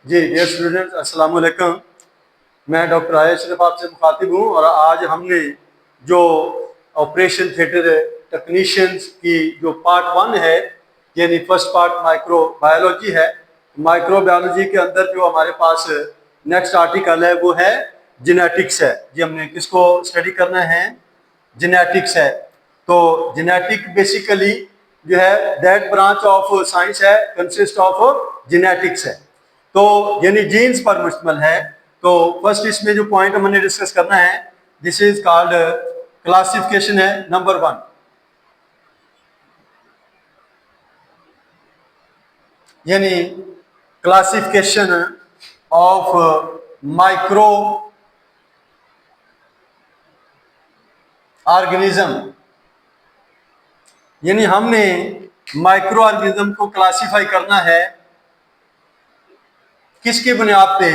जी dear students, अस्सलाम वालेकुम। मैं डॉक्टर आया शरीफ आपसे मुखातिब हूँ और आज हमने जो ऑपरेशन थिएटर टेक्नीशियंस की जो पार्ट 1 है, यानी फर्स्ट पार्ट माइक्रो बायोलॉजी है। माइक्रो बायोलॉजी के अंदर जो हमारे पास नेक्स्ट आर्टिकल है वो है जेनेटिक्स है। जी हमने किसको स्टडी करना है? जेनेटिक्स है। तो जेनेटिक बेसिकली जो है दैट ब्रांच ऑफ साइंस है कंसिस्ट ऑफ जेनेटिक्स है, तो यानी जीन्स पर मुश्तमिल है। तो फर्स्ट इसमें जो पॉइंट हमने डिस्कस करना है, दिस इज कॉल्ड क्लासिफिकेशन है नंबर 1, यानी क्लासिफिकेशन ऑफ माइक्रो ऑर्गेनिज्म। यानी हमने माइक्रो ऑर्गेनिज्म को क्लासिफाई करना है किसकी बुनियाद पे?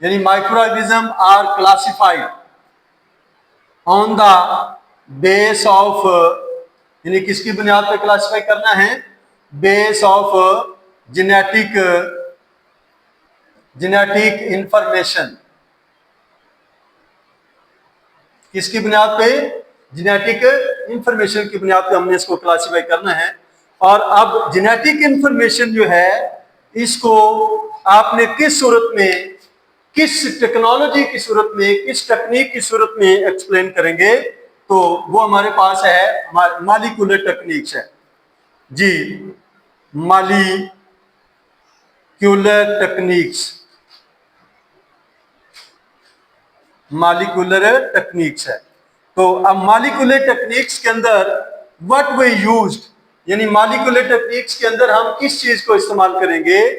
यानी microorganism are classified on the base of, यानी किसकी बुनियाद पे क्लासिफाई करना है? Base of genetic information. किसकी बुनियाद पे? जेनेटिक इंफॉर्मेशन की बुनियाद पे हमने इसको क्लासिफाई करना है। और अब जेनेटिक इंफॉर्मेशन जो है इसको आपने किस सूरत में, किस टेक्नोलॉजी की सूरत में, किस टेक्निक की सूरत में एक्सप्लेन करेंगे? तो वो हमारे पास है मॉलिक्यूलर टेक्निक्स है। जी, मॉलिक्यूलर टेक्निक्स है। तो अब मॉलिक्यूलर टेक्निक्स के अंदर व्हाट वी यूज्ड, यानी मॉलिक्यूलर टेक्निक्स के अंदर हम किस चीज को इस्तेमाल करेंगे?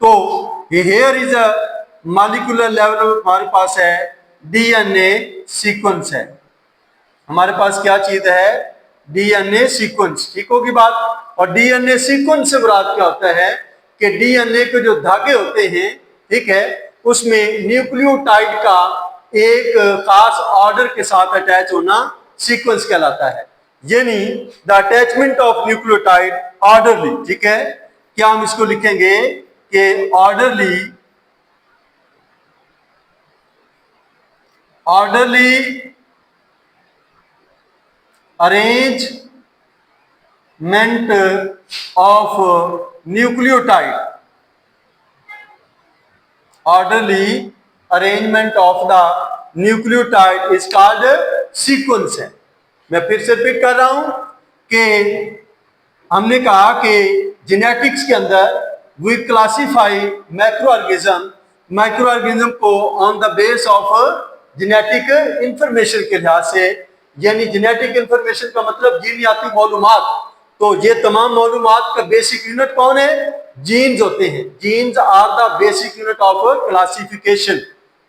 तो here is a molecular level हमारे पास है डीएनए सीक्वेंस है। हमारे पास क्या चीज है? DNA sequence. ठीक होगी बात। और डीएनए सीक्वेंस से मुराद क्या होता है कि डीएनए के जो धागे होते हैं, ठीक है, उसमें न्यूक्लियोटाइड का एक खास ऑर्डर के साथ अटैच होना सीक्वेंस कहलाता है, यानी the attachment of nucleotide orderly. ठीक है, क्या हम इसको लिखेंगे कि orderly arrangement of nucleotide, orderly arrangement of the nucleotide is called sequence है। मैं फिर से रिपीट कर रहा हूं कि हमने कहा कि जेनेटिक्स के अंदर वी क्लासिफाई माइक्रो ऑर्गेनिज्म को on the base of genetic information के लिहाज से, यानी जेनेटिक इंफॉर्मेशन का मतलब जीनियाती मालूमात। तो ये तमाम मालूमात का बेसिक यूनिट कौन है? जीन्स होते हैं। Genes are the basic unit of classification.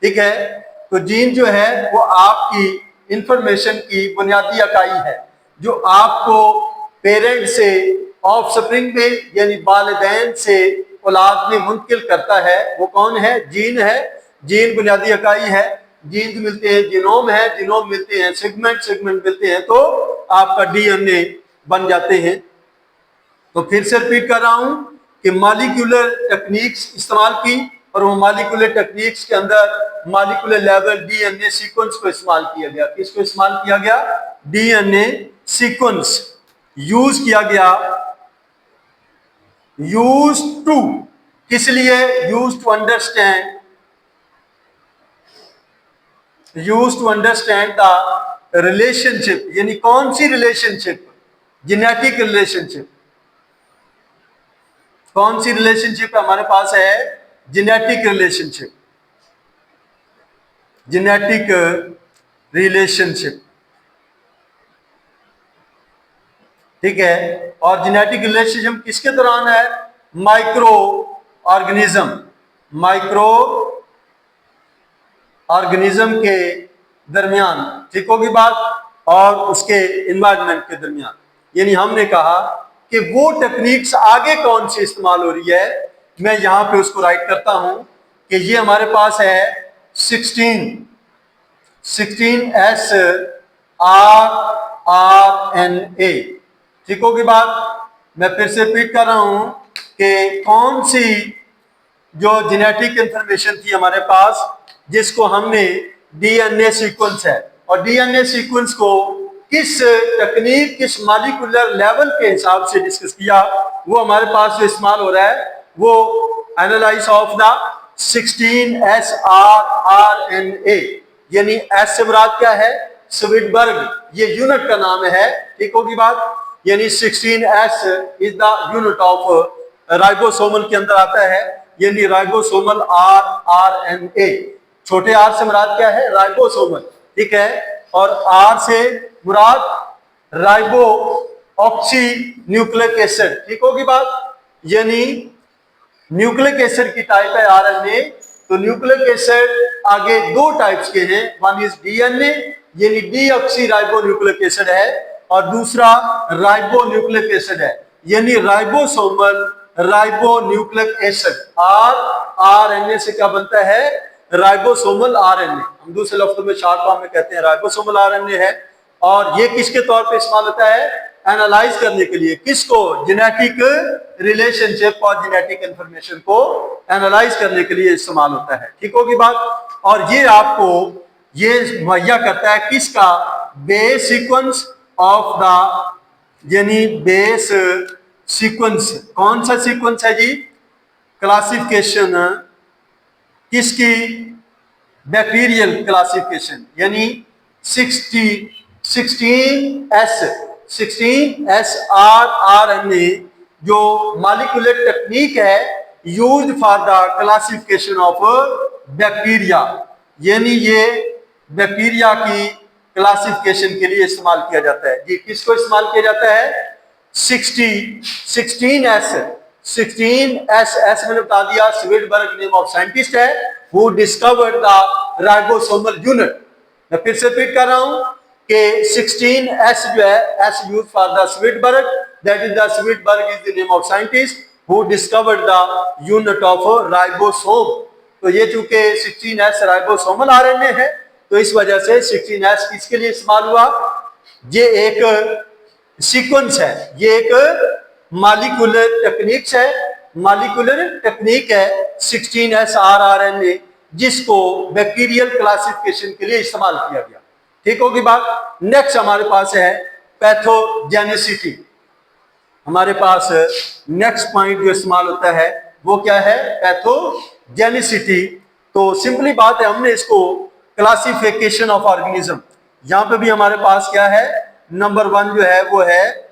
ठीक है, तो जीन जो है वो आपकी इंफॉर्मेशन की बुनियादी इकाई है, जो आपको पेरेंट से ऑफस्प्रिंग में यानी वालिदैन से औलाद में मुंतकिल करता है। वो कौन है? जीन है। जीन बुनियादी इकाई है। जीन मिलते हैं, जीनोम है, जीनोम मिलते हैं, सेगमेंट मिलते हैं, तो आपका डीएनए बन जाते हैं। तो फिर से रिपीट कर रहा हूं कि मॉलिक्यूलर टेक्निक्स इस्तेमाल की, और वो मॉलिक्यूलर टेक्निक्स के अंदर मॉलिक्यूलर लेवल डीएनए सीक्वेंस को इस्तेमाल किया गया। किसको इस्तेमाल किया गया? डीएनए सीक्वेंस यूज किया गया। यूज टू, किस लिए? Use to understand the relationship, यानी कौन सी रिलेशनशिप? Genetic relationship. कौन सी रिलेशनशिप हमारे पास है? Genetic relationship. ठीक है, और जेनेटिक रिलेशनशिप किसके दौरान है? माइक्रो ऑर्गेनिज्म के दरमियान। ठीक होगी बात। और उसके एनवायरनमेंट के दरमियान। यानी हमने कहा कि वो टेक्निक्स आगे कौन सी इस्तेमाल हो रही है, मैं यहां पे उसको राइट करता हूं कि ये हमारे पास है 16S-RRNA। ठीक होगी बात। मैं फिर से रिपीट कर रहा हूं कि कौन सी जो जेनेटिक इंफॉर्मेशन थी हमारे पास, जिसको हमने डीएनए सीक्वेंस है, और डीएनए सीक्वेंस को किस तकनीक, किस मॉलिक्यूलर लेवल के हिसाब से डिस्कस किया, वो हमारे पास जो इस्तेमाल हो रहा है वो एनालाइज ऑफ द 16SRRNA, यानी एस से मुराद क्या है, स्वीडबर्ग, ये यूनिट का नाम है, ठीक होगी बात। यानी 16S is the unit of ribosomal के अंदर आता है, यानी राइबोसोमल RRNA। छोटे आर से मुराद क्या है, राइबोसोमल, ठीक है, और आर से मुराद राइबो ऑक्सी न्यूक्लिक एसिड, ठीक होगी बात। यानी न्यूक्लिक एसिड की टाइप है आरएनए, तो न्यूक्लिक एसिड आगे दो टाइप्स के हैं, वन इज डीएनए यानी डीऑक्सी राइबो न्यूक्लिक एसिड है, और दूसरा राइबो न्यूक्लिक एसिड है, यानी ribosomal ribo nucleic acid. RNA से क्या बनता है, राइबोसोमल आरएनए, हम दूसरे लफ्जों में शॉर्ट फॉर्म में कहते हैं राइबोसोमल आरएनए है। और ये किसके तौर पे इस्तेमाल होता है, एनालाइज करने के लिए, किसको, जेनेटिक रिलेशनशिप और जेनेटिक इंफॉर्मेशन को एनालाइज करने के लिए इस्तेमाल होता है, ठीक होगी बात। और ये आपको ये मुहैया करता है किसका, बेस सीक्वेंस ऑफ द, यानी बेस सीक्वेंस, कौन सा सीक्वेंस है जी, क्लासिफिकेशन किसकी, बैक्टीरियल क्लासिफिकेशन, यानी 16SRRNA जो मॉलिक्यूलर टेक्निक है used for the classification of bacteria, यानी ये बैक्टीरिया की क्लासिफिकेशन के लिए इस्तेमाल किया जाता है। जी किसको इस्तेमाल किया जाता है, 16S मैंने बता दिया, स्वीडबर्ग नेम ऑफ साइंटिस्ट है, who discovered the ribosomal unit। मैं फिर से रिपीट कर रहा हूं कि 16S जो है, S used for the Swedberg, that is the Swedberg is the name of scientist who discovered the unit of ribosome। तो ये चूंकि 16S राइबोसोमल आरएनए है, तो इस वजह से 16S किसके लिए इस्तेमाल हुआ, ये एक सीक्वेंस है, ये एक मॉलिक्यूलर टेक्निक्स है, मॉलिक्यूलर टेक्निक है 16SRRNA, जिसको बैक्टीरियल क्लासिफिकेशन के लिए इस्तेमाल किया गया, ठीक होगी बात। नेक्स्ट हमारे पास है पैथोजेनिसिटी। हमारे पास नेक्स्ट पॉइंट जो इस्तेमाल होता है वो क्या है, पैथोजेनिसिटी। तो सिंपली बात है, हमने इसको क्लासिफिकेशन ऑफ ऑर्गेनिज्म, यहां पे भी हमारे पास क्या है, नंबर 1 जो है वो है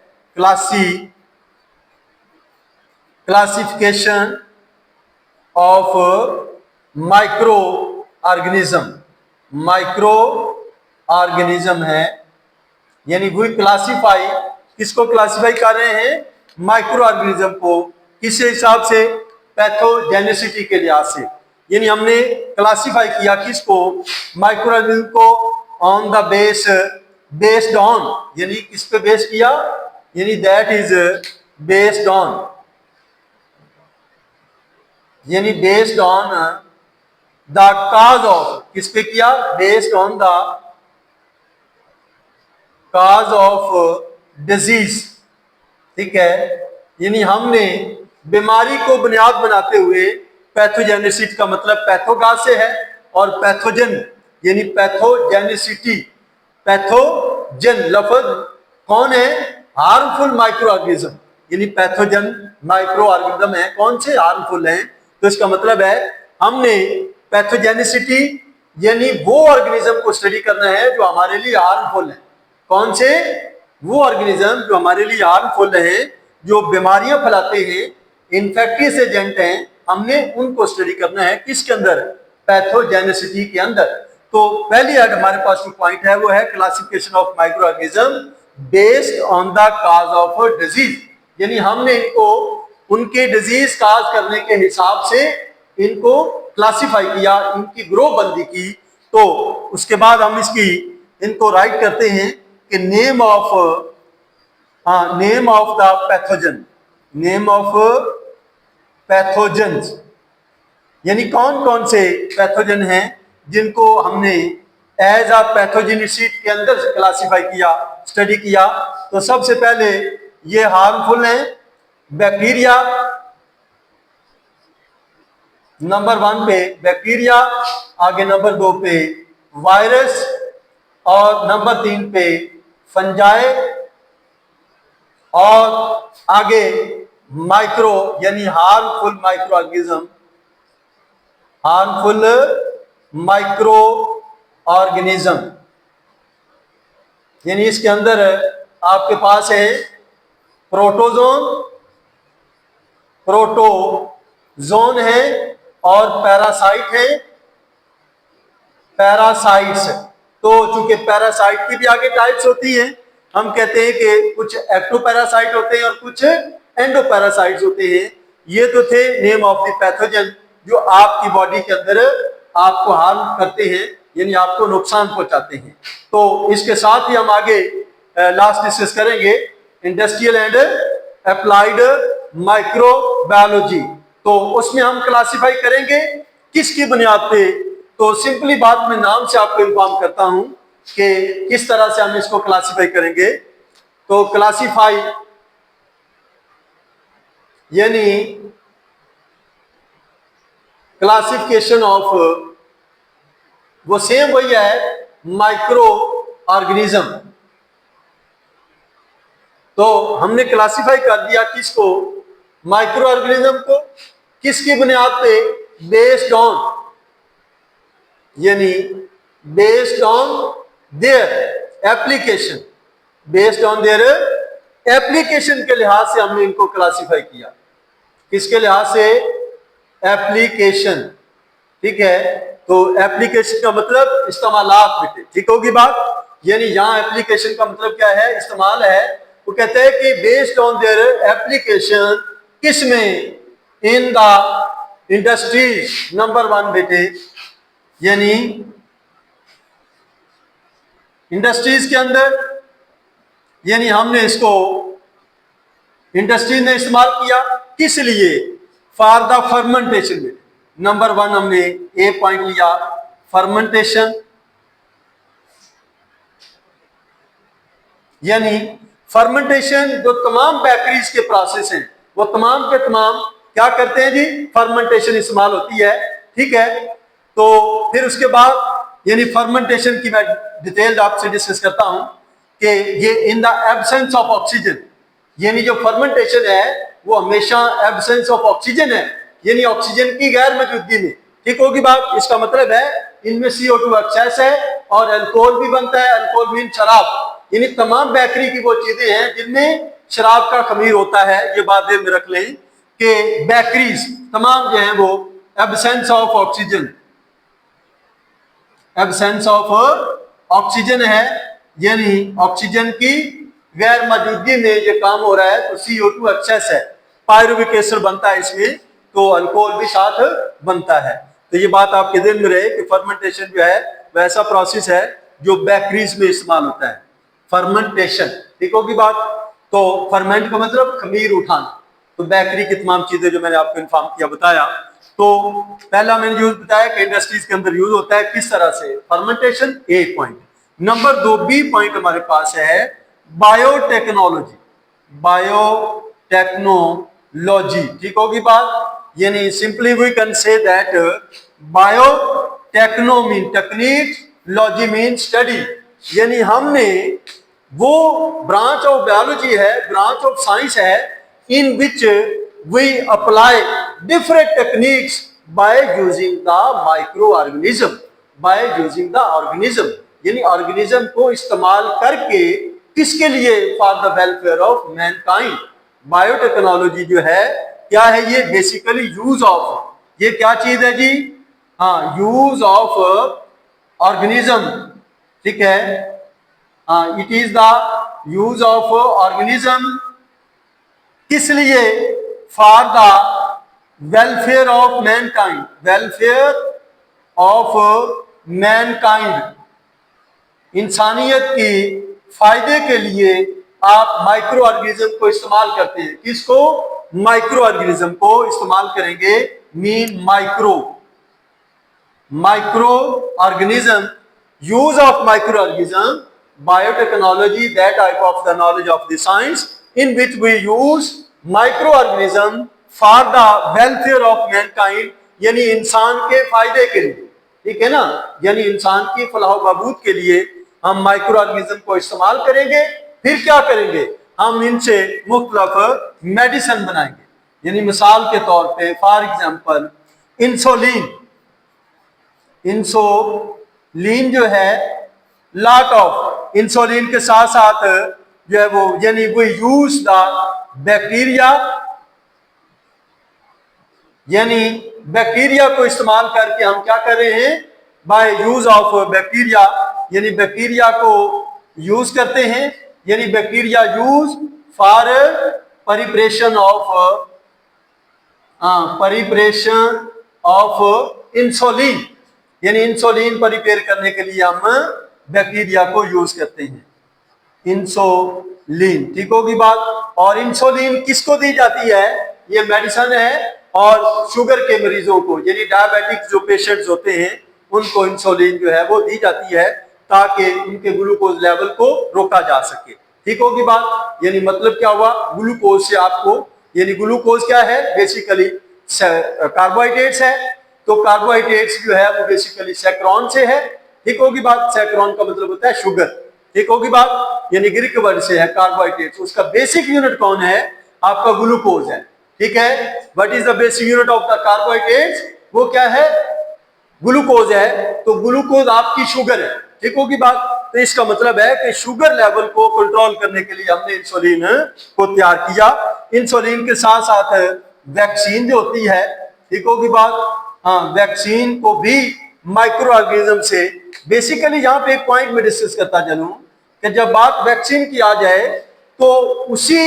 क्लासिफिकेशन ऑफ माइक्रो ऑर्गेनिज्म है, यानी वो क्लासिफाई, किसको क्लासिफाई कर रहे हैं, माइक्रो ऑर्गेनिज्म को, किस हिसाब से, पैथोजेनिसिटी के लिहाज से। यानी हमने क्लासिफाई किया किसको, माइक्रो ऑर्गेनिज्म को ऑन द बेस्ड ऑन, यानी किस पे बेस किया, यानी दैट इज बेस्ड ऑन, यानी based on the cause of, किस पे किया, based on the cause of disease, ठीक है। यानी हमने बीमारी को बुनियाद बनाते हुए, पैथोजेनिसिटी का मतलब पैथोगाज से है, और पैथोजन यानी पैथोजेनिसिटी, पैथोजन लफ्ज कौन है, हार्मफुल माइक्रो ऑर्गेनिज्म, यानी पैथोजन माइक्रो ऑर्गेनिज्म है, कौन से, हार्मफुल है। तो इसका मतलब है हमने पैथोजेनिसिटी यानी वो ऑर्गेनिज्म को स्टडी करना है जो हमारे लिए हार्मफुल है, कौन से, वो ऑर्गेनिज्म जो हमारे लिए हार्मफुल है, जो बीमारियां फैलाते हैं, इन्फेक्टियस एजेंट हैं, हमने उनको स्टडी करना है किसके अंदर, पैथोजेनिसिटी के अंदर। तो पहली हमारे पास जो पॉइंट है वो है classification of micro organism based on the cause of disease, यानी हमने इनको उनके डिजीज काज करने के हिसाब से इनको क्लासिफाई किया, इनकी ग्रो बंदी की। तो उसके बाद हम इनको राइट करते हैं कि name of the pathogen, name of pathogens, यानी कौन कौन से पैथोजन हैं जिनको हमने एज अ पैथोजेनिसिटी के अंदर से क्लासिफाई किया, स्टडी किया। तो सबसे पहले ये हार्मफुल हैं, बैक्टीरिया, नंबर 1 पे बैक्टीरिया, आगे नंबर 2 पे वायरस, और नंबर 3 पे फंजाई, और आगे माइक्रो यानी harmful micro organism, harmful micro organism, यानी इसके अंदर आपके पास है प्रोटोजोन, प्रोटोजोन है, और पैरासाइट है, पैरासाइट्स। तो चूंकि पैरासाइट की भी आगे टाइप्स होती हैं, हम कहते हैं कि कुछ एक्टोपैरासाइट होते हैं और कुछ एंडोपैरासाइट्स होते हैं। ये तो थे नेम ऑफ द पैथोजन जो आपकी बॉडी के अंदर आपको हार्म करते हैं, यानी आपको नुकसान पहुंचाते हैं। तो इसके साथ ही हम आगे लास्ट डिस्कस करेंगे इंडस्ट्रियल एंड अप्लाइड माइक्रोबायोलॉजी। तो उसमें हम क्लासिफाई करेंगे किसकी बुनियाद पे। तो सिंपली बात मैं नाम से आपको इन्फॉर्म करता हूं कि किस तरह से हम इसको क्लासिफाई करेंगे। तो क्लासिफाई यानी क्लासिफिकेशन ऑफ, वो सेम वही है माइक्रो ऑर्गेनिज्म। तो हमने क्लासिफाई कर दिया किसको, माइक्रो ऑर्गेनिज्म को, किसकी बुनियाद पे, बेस्ड ऑन, यानी based on their application, based on their application के लिहाज से हमने इनको क्लासिफाई किया। किसके लिहाज से, एप्लीकेशन। ठीक है, तो एप्लीकेशन का मतलब इस्तेमालात बेटे, ठीक होगी बात। यानी यहां एप्लीकेशन का मतलब क्या है, इस्तेमाल है। वो कहते हैं कि बेस्ड ऑन देयर एप्लीकेशन, किसमें, इन द इंडस्ट्रीज, नंबर 1 बेटे, यानी इंडस्ट्रीज के अंदर, यानी हमने इसको इंडस्ट्रीज में इस्तेमाल किया किस लिए, फॉर द फर्मेंटेशन में। नंबर 1 हमने ए पॉइंट लिया, फर्मेंटेशन, यानी फर्मेंटेशन जो तमाम बेकरीज के प्रोसेस हैं वो तमाम के तमाम क्या करते हैं जी, फर्मेंटेशन इस्तेमाल होती है। ठीक है, तो फिर उसके बाद यानी फर्मेंटेशन की मैं डिटेल आपसे डिस्कस करता हूं कि ये in the absence of oxygen, यानी जो फर्मेंटेशन है वो हमेशा एब्सेंस ऑफ ऑक्सीजन है, यानी ऑक्सीजन की गैर मौजूदगी में। ठीक होगी बात। इसका मतलब है इनमें CO2 एक्सेस है और अल्कोहल भी बनता है, अल्कोहल मीन शराब, यानी तमाम बेकरी की वो चीजें हैं जिनमें शराब का खमीर होता है। ये बात ध्यान में रख लें कि बेकरीज तमाम जो हैं वो absence of oxygen, absence of oxygen है, यानी ऑक्सीजन की गैर मौजूदगी में ये काम हो रहा है। तो CO2 एक्सेस है, पायरुविक एसिड बनता है इसमें, तो अल्कोहल भी साथ बनता है। तो ये बात आपके दिल में रहे कि फर्मेंटेशन जो है वैसा प्रोसेस है जो बेकरीज में इस्तेमाल होता है, फर्मेंटेशन। ठीक होगी बात। तो फर्मेंट का मतलब खमीर उठाना। तो बेकरी की तमाम चीजें जो मैंने आपको इन्फॉर्म किया, बताया। तो पहला मैंने यूज बताया कि इंडस्ट्रीज के अंदर यूज होता है किस तरह से, fermentation, A point. Number 2 B point हमारे पास है बायोटेक्नोलॉजी, बायोटेक्नोलॉजी। ठीक होगी बात। यानी simply we can say that biotechno mean technique, logy mean study, यानी हमने वो ब्रांच ऑफ बायोलॉजी है, ब्रांच ऑफ साइंस है, in which we apply different techniques by using the micro organism, by using the organism, यानी organism को इस्तेमाल करके किसके लिए, for the welfare of mankind. Biotechnology जो है क्या है, ये बेसिकली यूज ऑफ, ये क्या चीज है जी, हाँ, यूज ऑफ ऑर्गेनिज्म। ठीक है, हाँ, it is the use of organism, किस लिए, for the welfare of Mankind, welfare of Mankind, इंसानियत की फायदे के लिए आप माइक्रो ऑर्गेनिज्म को इस्तेमाल करते हैं। किसको, माइक्रो ऑर्गेनिज्म को इस्तेमाल करेंगे, mean micro, micro organism, use of micro organism, biotechnology, that type of the knowledge of the science in which we use microorganism for the welfare of mankind, यानी इंसान के फायदे के लिए, ठीक है ना, यानी इंसान की फलाह बहबूद के लिए हम माइक्रो ऑर्गेनिज्म को इस्तेमाल करेंगे। फिर क्या करेंगे, हम इनसे मुख्तलिफ मेडिसिन बनाएंगे। यानी मिसाल के तौर पे फॉर एग्जांपल इंसुलिन, इंसुलिन जो है लॉट ऑफ इंसुलिन के साथ साथ जो है वो यानी वो यूज द बैक्टीरिया, यानी बैक्टीरिया को इस्तेमाल करके हम क्या कर रहे हैं, बाय यूज ऑफ बैक्टीरिया, यानी बैक्टीरिया को यूज करते हैं, यानी bacteria use for preparation of insulin, यानी इंसुलिन प्रिपेयर करने के लिए हम बैक्टीरिया को यूज करते हैं, इंसुलिन, ठीक होगी बात। और इंसुलिन किसको दी जाती है, ये मेडिसिन है, और शुगर के मरीजों को यानी डायबिटिक जो पेशेंट्स होते हैं उनको इंसुलिन जो है वो दी जाती है ताकि उनके ग्लूकोज लेवल को रोका जा सके, ठीक होगी बात। यानी मतलब क्या हुआ, ग्लूकोज से आपको, यानी ग्लूकोज क्या है, बेसिकली कार्बोहाइड्रेट्स है, तो कार्बोहाइड्रेट्स जो है वो बेसिकली सैकरॉन से है, ठीक होगी बात। सैकरॉन का मतलब होता है शुगर, ठीक होगी बात, यानी ग्रीक वर्ड से है कार्बोहाइड्रेट्स, उसका बेसिक यूनिट कौन है, आपका ग्लूकोज है, ठीक है। What is the basic unit of the carbohydrates, वो क्या है, ग्लूकोज है, तो ग्लूकोज आपकी शुगर है, ठीक होगी बात। तो इसका मतलब है कि शुगर लेवल को कंट्रोल करने के लिए हमने इंसुलिन को तैयार किया। इंसुलिन के साथ साथ वैक्सीन जो होती है, ठीक होगी बात, हाँ, वैक्सीन को भी माइक्रो ऑर्गेनिज्म से, बेसिकली यहाँ पे एक पॉइंट में डिस्कस करता चलूं कि जब बात वैक्सीन की आ जाए तो उसी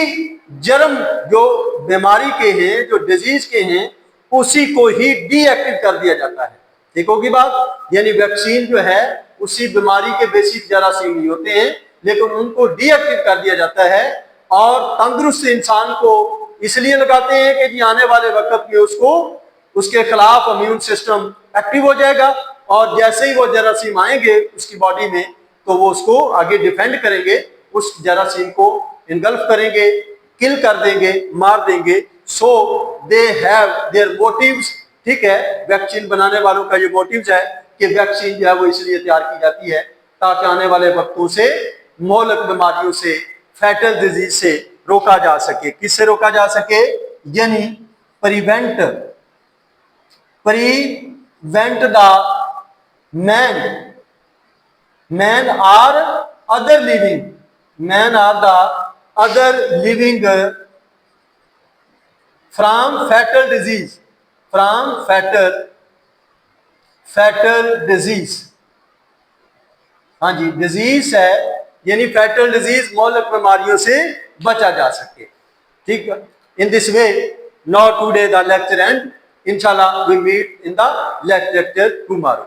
जर्म जो बीमारी के हैं, जो डिजीज के हैं, उसी को ही डीएक्टिव कर दिया जाता है, ठीक होगी बात। यानी वैक्सीन जो है उसी बीमारी के बेसिक जरासीम ही होते हैं, लेकिन उनको डीएक्टिव कर दिया जाता है और तंदुरुस्त इंसान को इसलिए लगाते हैं कि जी आने वाले वक्त में उसको, उसके खिलाफ इम्यून सिस्टम एक्टिव हो जाएगा और जैसे ही वो जरासीम आएंगे उसकी बॉडी में तो वो उसको आगे डिफेंड करेंगे, उस जरासीम को इनगल्फ करेंगे, किल कर देंगे, मार देंगे। सो दे हैव देयर मोटिव्स, ठीक है। वैक्सीन बनाने वालों का ये मोटिव्स है कि वैक्सीन जो है वो इसलिए तैयार की जाती है ताकि आने वाले वक्तों से मोहलक बीमारियों से, फैटल डिजीज से रोका जा सके। किससे रोका जा सके, यानी prevent the man or other living from fatal disease, हाँ जी, डिजीज है, यानी फैटल डिजीज, मोहलक बीमारियों से बचा जा सके, ठीक है। In this way now today the lecture end, इंशाल्लाह we meet in the lecture tomorrow.